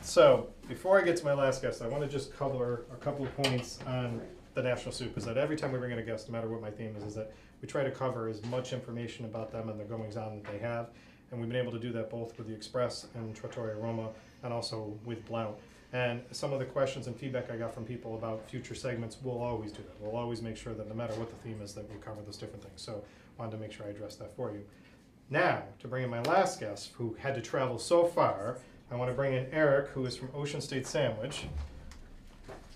So, before I get to my last guest, I want to just cover a couple of points on the National Soup. Is that every time we bring in a guest, no matter what my theme is that we try to cover as much information about them and their goings-on that they have. And we've been able to do that both with the Express and Trattoria Roma, and also with Blount. And some of the questions and feedback I got from people about future segments, we'll always do that. We'll always make sure that no matter what the theme is, that we cover those different things. So, wanted to make sure I addressed that for you. Now, to bring in my last guest, who had to travel so far, I want to bring in Eric, who is from Ocean State Sandwich.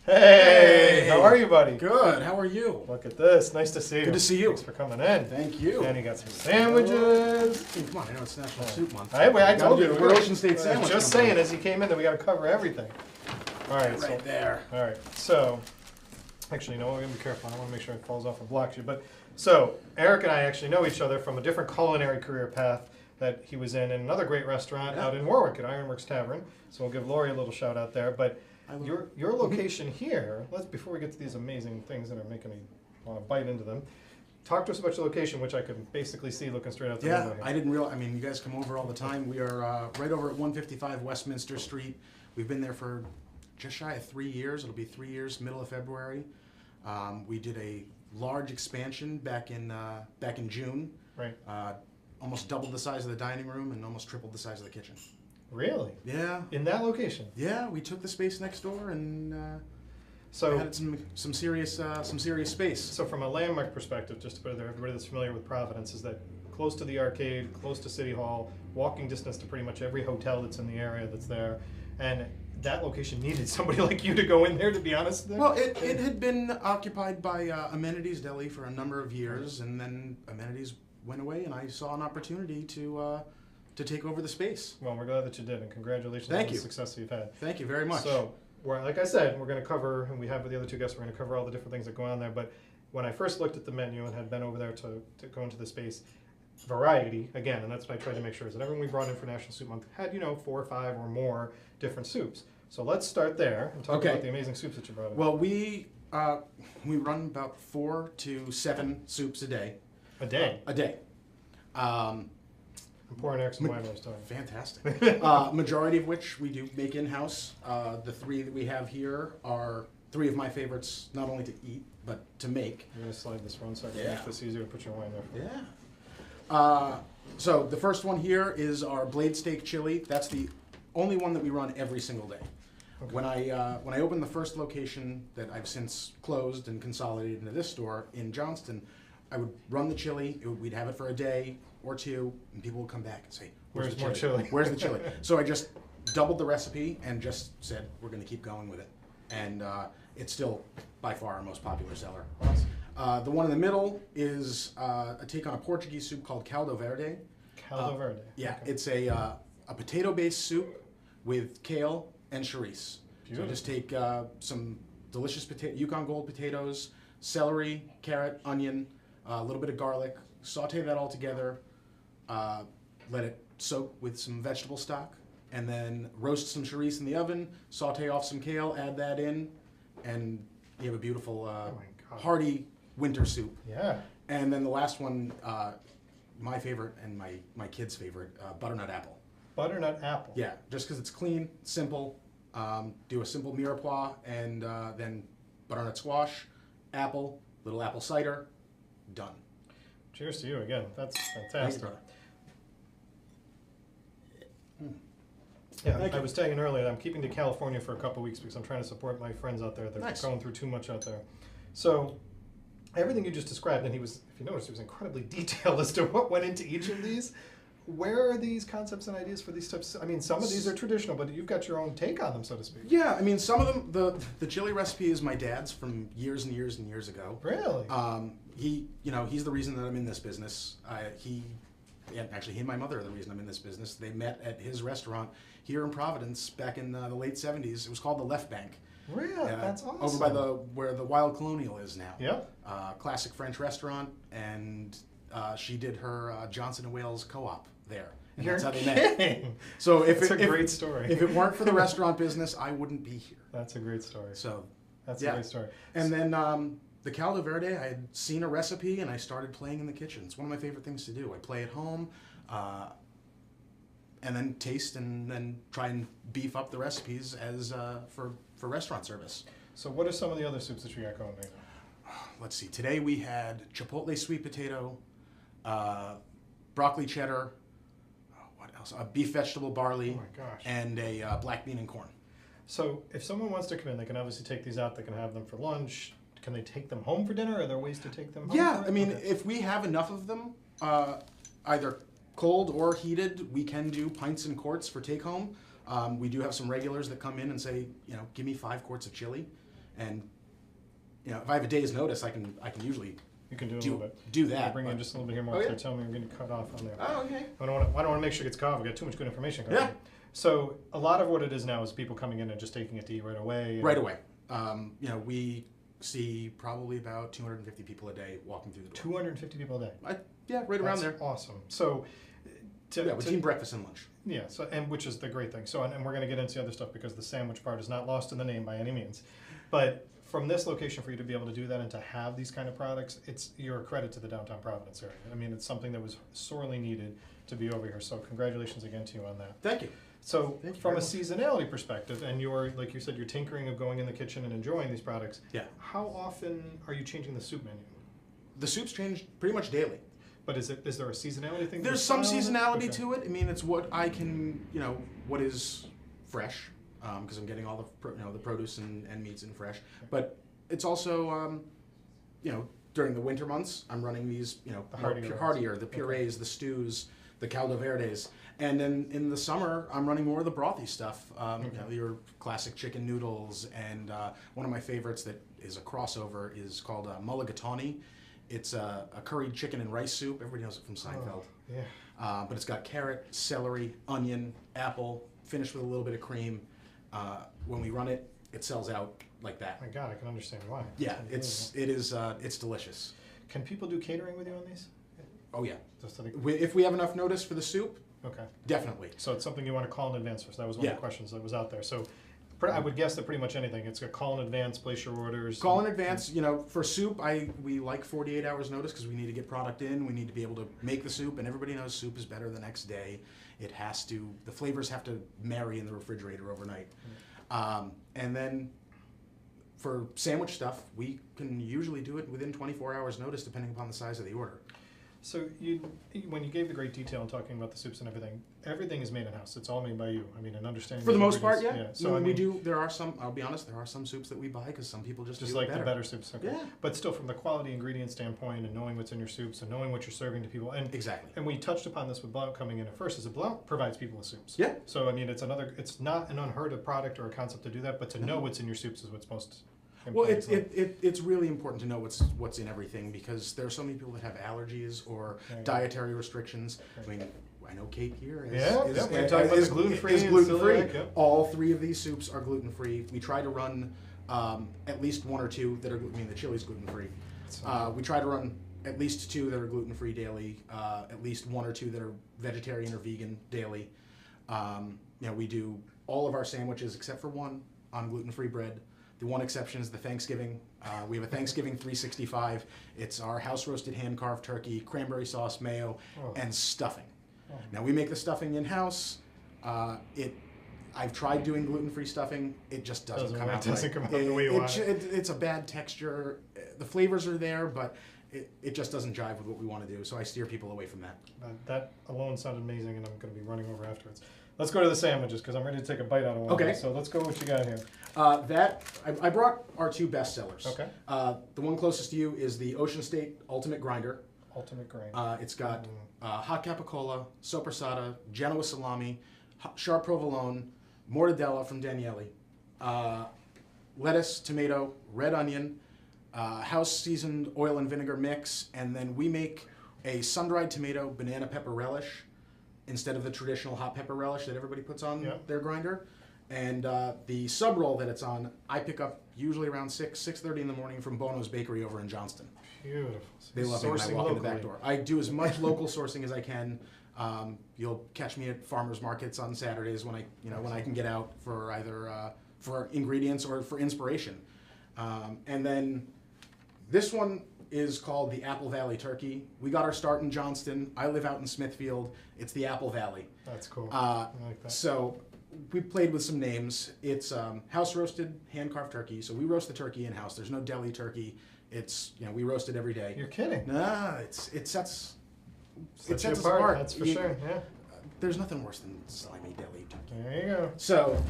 Hey, how are you, buddy? Good. How are you? Look at this. Nice to see you. Good to see you. Thanks for coming in. Thank you. And you got some sandwiches. Hey, come on, I know it's National Soup Month. I told you. We're Ocean State Sandwich. Just saying, as you came in, that we got to cover everything. All right. Right so, there. All right. So, actually, you know what? I'm going to be careful. I don't want to make sure it falls off and blocks you. But so, Eric and I actually know each other from a different culinary career path that he was in another great restaurant out in Warwick at Ironworks Tavern. So we'll give Lori a little shout out there. But your location here, before we get to these amazing things that are making me want to bite into them, talk to us about your location, which I can basically see looking straight out the window here. I didn't realize, I mean, you guys come over all the time. We are right over at 155 Westminster Street. We've been there for just shy of 3 years. It'll be 3 years, middle of February. We did a large expansion back in June. Right. Almost doubled the size of the dining room and almost tripled the size of the kitchen. Really? Yeah. In that location? Yeah, we took the space next door and So had some serious space. So from a landmark perspective, just to put it there, everybody that's familiar with Providence is that close to the arcade, close to City Hall, walking distance to pretty much every hotel that's in the area that's there, and that location needed somebody like you to go in there, to be honest. Well, it had been occupied by Amenities Deli for a number of years, and then Amenities went away, and I saw an opportunity to take over the space. Well, we're glad that you did, and congratulations on the success that you've had. Thank you very much. So, like I said, we're going to cover, and we have with the other two guests, we're going to cover all the different things that go on there. But when I first looked at the menu and had been over there to go into the space, variety, again, and that's what I tried to make sure, is that everyone we brought in for National Soup Month had, 4 or 5 or more different soups. So let's start there and talk about the amazing soups that you brought in. Well, we run about 4 to 7 soups a day. A day? A day. I'm pouring Eric some wine while I was talking. Fantastic. Majority of which we do make in-house. The 3 that we have here are 3 of my favorites, not only to eat, but to make. I'm going to slide this one so I can make this easier to put your wine there. Yeah. So the first one here is our blade steak chili. That's the only one that we run every single day. Okay. When I opened the first location that I've since closed and consolidated into this store in Johnston, I would run the chili. We'd have it for a day or 2, and people would come back and say, "Where's the chili? Where's the chili?" So I just doubled the recipe and just said, "We're going to keep going with it," and it's still by far our most popular seller. Awesome. The one in the middle is a take on a Portuguese soup called caldo verde. Caldo verde. Yeah, okay. It's a potato-based soup with kale and chorizo. Beautiful. So just take some delicious Yukon Gold potatoes, celery, carrot, onion, a little bit of garlic, saute that all together, let it soak with some vegetable stock, and then roast some chorizo in the oven, saute off some kale, add that in, and you have a beautiful hearty winter soup. Yeah. And then the last one, my favorite and my kid's favorite, butternut apple. Butternut apple. Yeah, just because it's clean, simple. Do a simple mirepoix and then butternut squash, apple, little apple cider, done. Cheers to you again. That's fantastic. Yeah, I was telling you earlier that I'm keeping to California for a couple weeks because I'm trying to support my friends out there. They're going through too much out there. So everything you just described, and if you noticed, he was incredibly detailed as to what went into each of these. Where are these concepts and ideas for these types? I mean, some of these are traditional, but you've got your own take on them, so to speak. Yeah, I mean, some of them, the chili recipe is my dad's from years and years and years ago. Really? He's the reason that I'm in this business. He and my mother are the reason I'm in this business. They met at his restaurant here in Providence back in the late 70s. It was called the Left Bank. Really? That's awesome. Over by where the Wild Colonial is now. Yep. Classic French restaurant, and she did her Johnson & Wales co-op there. And You're that's how they kidding. met. So That's a great story. If it weren't for the restaurant business, I wouldn't be here. That's a great story. So that's a great story. And then the caldo verde, I had seen a recipe and I started playing in the kitchen. It's one of my favorite things to do. I play at home. and then taste and then try and beef up the recipes as for restaurant service. So what are some of the other soups that you got going right now? Let's see. Today we had chipotle sweet potato, broccoli cheddar, what else? A beef vegetable barley, Oh my gosh. and a black bean and corn. So if someone wants to come in, they can obviously take these out. They can have them for lunch. Can they take them home for dinner? Are there ways to take them home? Yeah, for it? I mean, Okay. if we have enough of them, either cold or heated, we can do pints and quarts for take home. We do have some regulars that come in and say, give me 5 quarts of chili, and if I have a day's notice, I can usually You can do a little bit. do I'll that. bring in just a little bit here more. Oh, because yeah. They're telling me we're going to cut off on there. Oh, okay. I don't want to make sure it gets cut off. We've got too much good information coming Yeah. in. So a lot of what it is now is people coming in and just taking it to eat right away. and- Right away. We see probably about 250 people a day walking through the door. 250 people a day. Yeah, right around That's there. awesome. So, Between breakfast and lunch. yeah. So, and which is the great thing. So, and we're going to get into the other stuff because the sandwich part is not lost in the name by any means. But from this location, for you to be able to do that and to have these kind of products, you're a credit to the downtown Providence area. I mean, it's something that was sorely needed to be over here. So, congratulations again to you on that. Thank you. So, Thank you from a very much. seasonality perspective, and you're like you said, you're tinkering of going in the kitchen and enjoying these products. Yeah. How often are you changing the soup menu? The soups change pretty much daily. But is there a seasonality thing? There's some seasonality Okay. to it. I mean, it's what I can, what is fresh, because I'm getting all the produce and meats in fresh. But it's also, during the winter months, I'm running these, heartier, the purees, the stews, the caldo verdes. And then in the summer, I'm running more of the brothy stuff. Your classic chicken noodles, and one of my favorites that is a crossover is called mulligatawny. It's a curried chicken and rice soup. Everybody knows it from Seinfeld. Oh, yeah. But it's got carrot, celery, onion, apple, finished with a little bit of cream. When we run it, it sells out like that. My God, I can understand why. Yeah, it's delicious. Can people do catering with you on these? Oh yeah. Just so they, If we have enough notice for the soup, okay. definitely. So it's something you want to call in advance for. So that was one of Yeah. the questions that was out there. So I would guess that pretty much anything. It's a call in advance, place your orders. Call in advance. For soup, we like 48 hours notice because we need to get product in. We need to be able to make the soup, and everybody knows soup is better the next day. The flavors have to marry in the refrigerator overnight. And then for sandwich stuff, we can usually do it within 24 hours notice depending upon the size of the order. So when you gave the great detail and talking about the soups and everything is made in-house. It's all made by you. I mean, and understanding. For the most part, yeah. So No, I mean, we do. There are some. I'll be honest. There are some soups that we buy because some people just do like it better. the better soups. Okay. Yeah. But still, from the quality ingredient standpoint and knowing what's in your soups and knowing what you're serving to people, and Exactly. and we touched upon this with Blount coming in at first, is that Blount provides people with soups. Yeah. So I mean, it's not an unheard of product or a concept to do that, but to know what's in your soups is what's most Well, important. it's really important to know what's in everything because there are so many people that have allergies or Right. dietary restrictions. Right. I mean, I know Kate here is Yeah, is, yeah, we're is, talking about is, the gluten-free is and gluten-free. celiac, yeah. All 3 of these soups are gluten-free. We try to run at least 1 or 2 that are. The chili's gluten-free. We try to run at least 2 that are gluten-free daily. At least 1 or 2 that are vegetarian or vegan daily. We do all of our sandwiches except for one on gluten-free bread. The one exception is the Thanksgiving. We have a Thanksgiving 365. It's our house-roasted hand-carved turkey, cranberry sauce, mayo, Oh. and stuffing. Oh. Now, we make the stuffing in-house. I've tried doing gluten-free stuffing. It just doesn't come out doesn't right. come out the way you want it. It's a bad texture. The flavors are there, but it just doesn't jive with what we want to do. So I steer people away from that. That alone sounded amazing, and I'm going to be running over afterwards. Let's go to the sandwiches because I'm ready to take a bite out of one. Okay. So let's go what you got here. I brought our 2 bestsellers. Okay. The one closest to you is the Ocean State Ultimate Grinder. Ultimate grain. It's got hot capicola, sopressata, Genoa salami, sharp provolone, mortadella from Daniele, lettuce, tomato, red onion, house-seasoned oil and vinegar mix, and then we make a sun-dried tomato banana pepper relish instead of the traditional hot pepper relish that everybody puts on their grinder. And the sub roll that it's on, I pick up usually around 6:30 in the morning from Bono's Bakery over in Johnston. Beautiful. They love it when I Sourcing walk in the back locally. door. I do as much local sourcing as I can. You'll catch me at farmers markets on Saturdays when I can get out for either for ingredients or for inspiration. And then this one is called the Apple Valley Turkey. We got our start in Johnston. I live out in Smithfield. It's the Apple Valley. That's cool. I like that. So we played with some names. It's house roasted, hand carved turkey. So we roast the turkey in house. There's no deli turkey. It's we roast it every day. You're kidding. Nah, it sets Sets you us apart. apart. That's for sure. Yeah. There's nothing worse than slimy deli turkey. There you go. So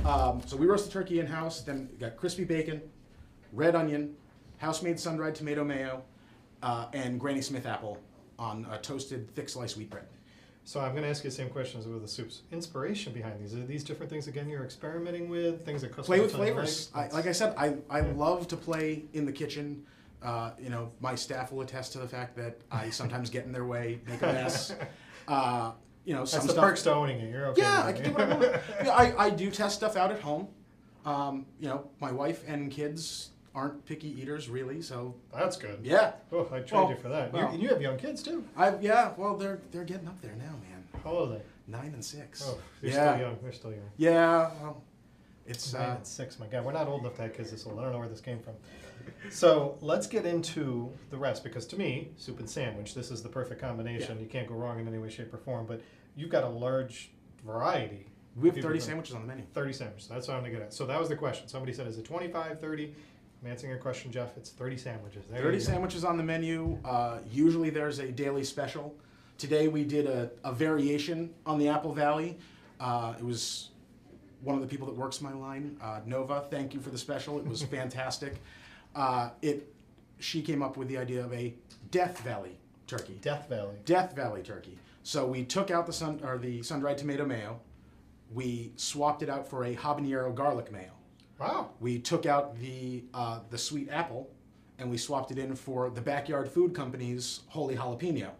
so we roast the turkey in house. Then we got crispy bacon, red onion, house-made sun-dried tomato mayo, and Granny Smith apple on a toasted thick sliced wheat bread. So I'm going to ask you the same questions with the soups. Inspiration behind these. Are these different things, again, you're experimenting with? Things that Play with flavors. Like I said, I love to play in the kitchen. My staff will attest to the fact that I sometimes get in their way, make a mess. That's some the stuff. perks to owning it. You're okay. Yeah, I with can it. do what I want. Yeah, I do test stuff out at home. My wife and kids aren't picky eaters really, so That's good. yeah. Oh, I trained Well, you for that. well. You have young kids too. Well, they're getting up there now, man. How old are they? 9 and 6. Oh, they're Yeah. still young. They're still young. Yeah, well, it's 9 and 6. My God, we're not old enough to have kids this old. I don't know where this came from. So let's get into the rest, because to me, soup and sandwich, this is the perfect combination. Yeah. You can't go wrong in any way, shape, or form. But you've got a large variety. we have If 30 you- sandwiches on the menu. 30 sandwiches. That's what I'm going to get at. So that was the question. Somebody said, is it 25, 30? I'm answering your question, Jeff. It's 30 sandwiches. There 30 you go. sandwiches on the menu. Usually there's a daily special. Today we did a variation on the Apple Valley. It was one of the people that works my line, Nova. Thank you for the special. It was fantastic. She came up with the idea of a Death Valley turkey. Death Valley. Death Valley turkey. So we took out the sun-dried tomato mayo. We swapped it out for a habanero garlic mayo. Wow. We took out the sweet apple, and we swapped it in for the Backyard Food Company's holy jalapeno.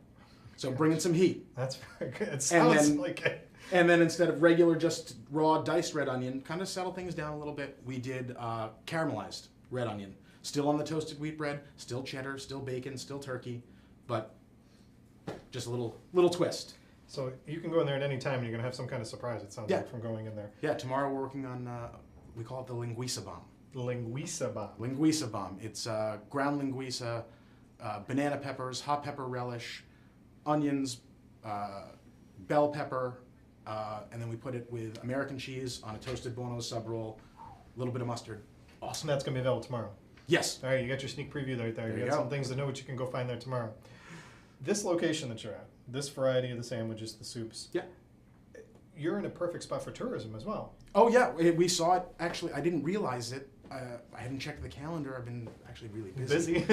So bringing some heat. That's very good. It sounds then- like it. And then instead of regular, just raw diced red onion, kind of settle things down a little bit, we did caramelized red onion. Still on the toasted wheat bread, still cheddar, still bacon, still turkey, but just a little twist. So you can go in there at any time and you're going to have some kind of surprise, it sounds Yeah. like, from going in there. Yeah, tomorrow we're working on, we call it the linguiça bomb. Linguiça bomb. Linguiça bomb. It's ground linguiça, banana peppers, hot pepper relish, onions, bell pepper, and then we put it with American cheese on a toasted Bono sub roll, a little bit of mustard. Awesome. That's going to be available tomorrow. Yes. All right, you got your sneak preview right there. There You you got go. some things to know what you can go find there tomorrow. This location that you're at, this variety of the sandwiches, the soups, Yeah. you're in a perfect spot for tourism as well. Oh yeah, we saw it. Actually, I didn't realize it. I hadn't checked the calendar. I've been actually really busy.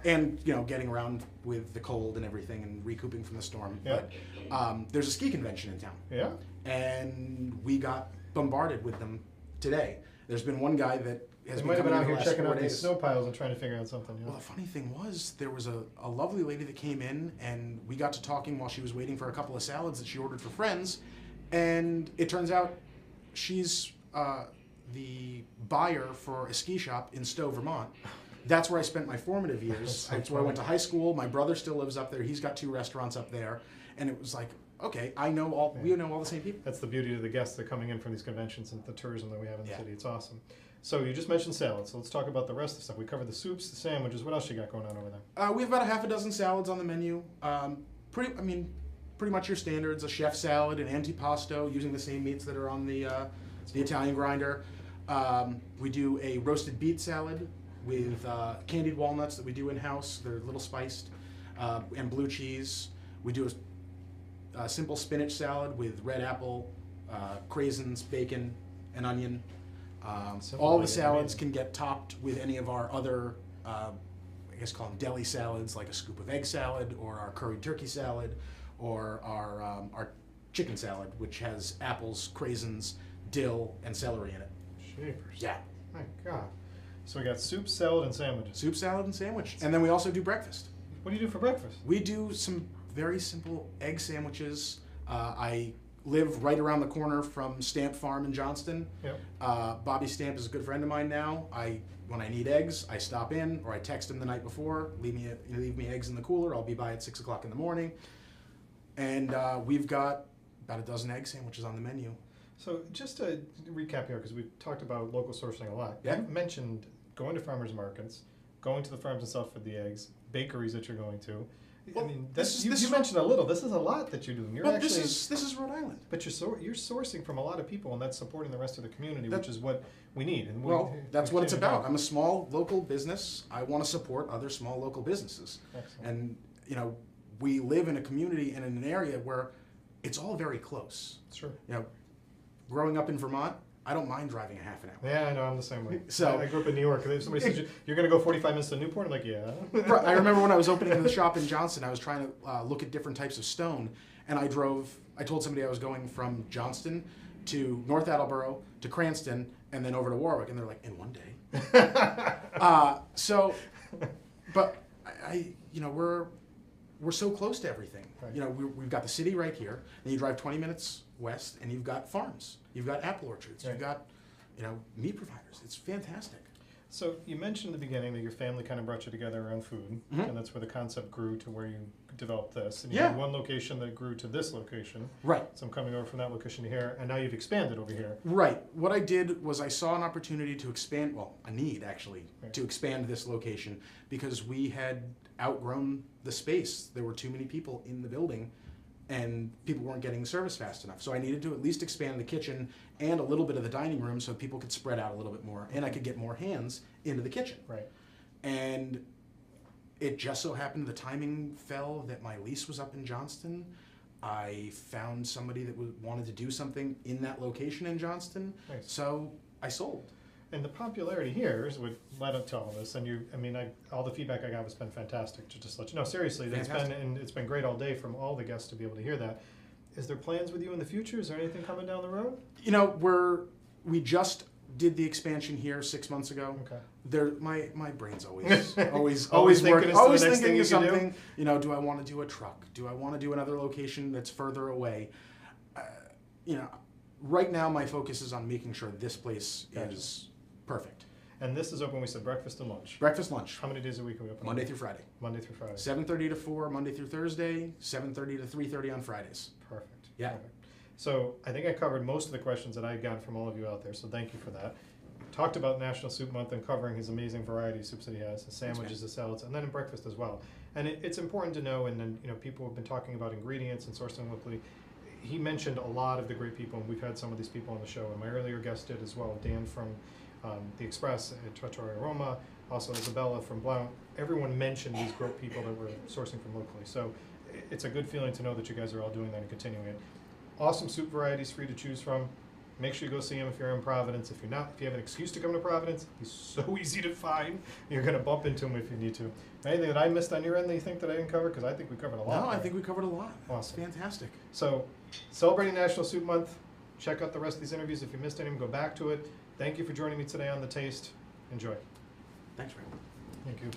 And getting around with the cold and everything, and recouping from the storm. Yeah. But there's a ski convention in town, Yeah. and we got bombarded with them today. There's been one guy that has They been might have been coming out in the here last checking 4 out these days. snow piles and trying to figure out something. Well, the funny thing was, there was a lovely lady that came in, and we got to talking while she was waiting for a couple of salads that she ordered for friends, and it turns out she's the buyer for a ski shop in Stowe, Vermont. That's where I spent my formative years. That's where I went to high school. My brother still lives up there. He's got 2 restaurants up there, and it was like, okay, we know all the same people. That's the beauty of the guests that are coming in from these conventions and the tourism that we have in the Yeah. city. It's awesome. So you just mentioned salads. So let's talk about the rest of the stuff. We covered the soups, the sandwiches. What else you got going on over there? We have about a half a dozen salads on the menu. Pretty much your standards: a chef salad, an antipasto, using the same meats that are on the Italian grinder. We do a roasted beet salad with candied walnuts that we do in house. They're a little spiced, and blue cheese. We do a simple spinach salad with red apple, craisins, bacon, and onion. Simple, All the but salads amazing. can get topped with any of our other, I guess call them deli salads, like a scoop of egg salad, or our curried turkey salad, or our chicken salad, which has apples, craisins, dill, and celery in it. Jeepers. Yeah. My God. So we got soup, salad, and sandwiches. Soup, salad, and sandwich. And then we also do breakfast. What do you do for breakfast? We do some very simple egg sandwiches. I live right around the corner from Stamp Farm in Johnston. Yep. Bobby Stamp is a good friend of mine now. When I need eggs, I stop in, or I text him the night before, leave me eggs in the cooler. I'll be by at 6 o'clock in the morning. And we've got about a dozen egg sandwiches on the menu. So just to recap here, because we've talked about local sourcing a lot. Yeah. You mentioned going to farmers markets, going to the farms and stuff for the eggs, bakeries that you're going to. Well, I mean, this you is mentioned a little. This is a lot that you're doing. You're Well, actually, this is Rhode Island. but you're sourcing from a lot of people, and that's supporting the rest of the community, That- which is what we need. And That's what it's continue to about. I'm a small local business. I want to support other small local businesses. Excellent. And, we live in a community and in an area where it's all very close. Sure. Growing up in Vermont, I don't mind driving a half an hour. Yeah, I know. I'm the same way. So- I grew up in New York. And if somebody says you're going to go 45 minutes to Newport, I'm like, yeah. I remember when I was opening the shop in Johnston, I was trying to look at different types of stone, and I told somebody I was going from Johnston to North Attleboro to Cranston and then over to Warwick, and they're like, in one day. But we're so close to everything. Right. We've got the city right here, and you drive 20 minutes west, and you've got farms, you've got apple orchards, Right. you've got, meat providers. It's fantastic. So you mentioned in the beginning that your family kind of brought you together around food, Mhm. and that's where the concept grew to where you developed this. And you Yeah. had one location that grew to this location. Right. So I'm coming over from that location to here, and now you've expanded over here. Right. What I did was I saw an opportunity to expand, a need actually, Right. to expand this location because we had outgrown the space. There were too many people in the building and people weren't getting the service fast enough. So I needed to at least expand the kitchen and a little bit of the dining room so people could spread out a little bit more and I could get more hands into the kitchen. Right. And it just so happened the timing fell that my lease was up in Johnston. I found somebody that wanted to do something in that location in Johnston, Nice. so I sold. And the popularity here is what led up to all this. And all the feedback I got has been fantastic. To just let you know, seriously, it's been great all day from all the guests to be able to hear that. Is there plans with you in the future? Is there anything coming down the road? We just did the expansion here 6 months ago. Okay. My brain's always Always thinking working, as to the always next thinking thing of you can something. Do I want to do a truck? Do I want to do another location that's further away? Right now my focus is on making sure this place Gotcha. is perfect. And this is open, we said breakfast and lunch. Breakfast, lunch, How many days a week are we open? Monday through Friday. Monday through Friday. 7:30 to 4 Monday through Thursday, 7:30 to 3:30 on Fridays. Perfect. Yeah. Perfect. So I think I covered most of the questions that I got from all of you out there, so thank you for that. Talked about National Soup Month and covering his amazing variety of soups that he has, the sandwiches, the salads, and then in breakfast as well. And it's important to know, and then people have been talking about ingredients and sourcing locally. He mentioned a lot of the great people, and we've had some of these people on the show, and my earlier guest did as well, Dan from The Express at Trattoria Roma, also Isabella from Blount. Everyone mentioned these great people that we're sourcing from locally. So it's a good feeling to know that you guys are all doing that and continuing it. Awesome soup varieties for you to choose from. Make sure you go see him if you're in Providence. If you're not, if you have an excuse to come to Providence, he's so easy to find. You're going to bump into him if you need to. Anything that I missed on your end that you think that I didn't cover? Because I think we covered a lot. No, I there. think we covered a lot. Awesome. Fantastic. So, celebrating National Soup Month. Check out the rest of these interviews. If you missed any of them, go back to it. Thank you for joining me today on The Taste. Enjoy. Thanks, Ray. Thank you.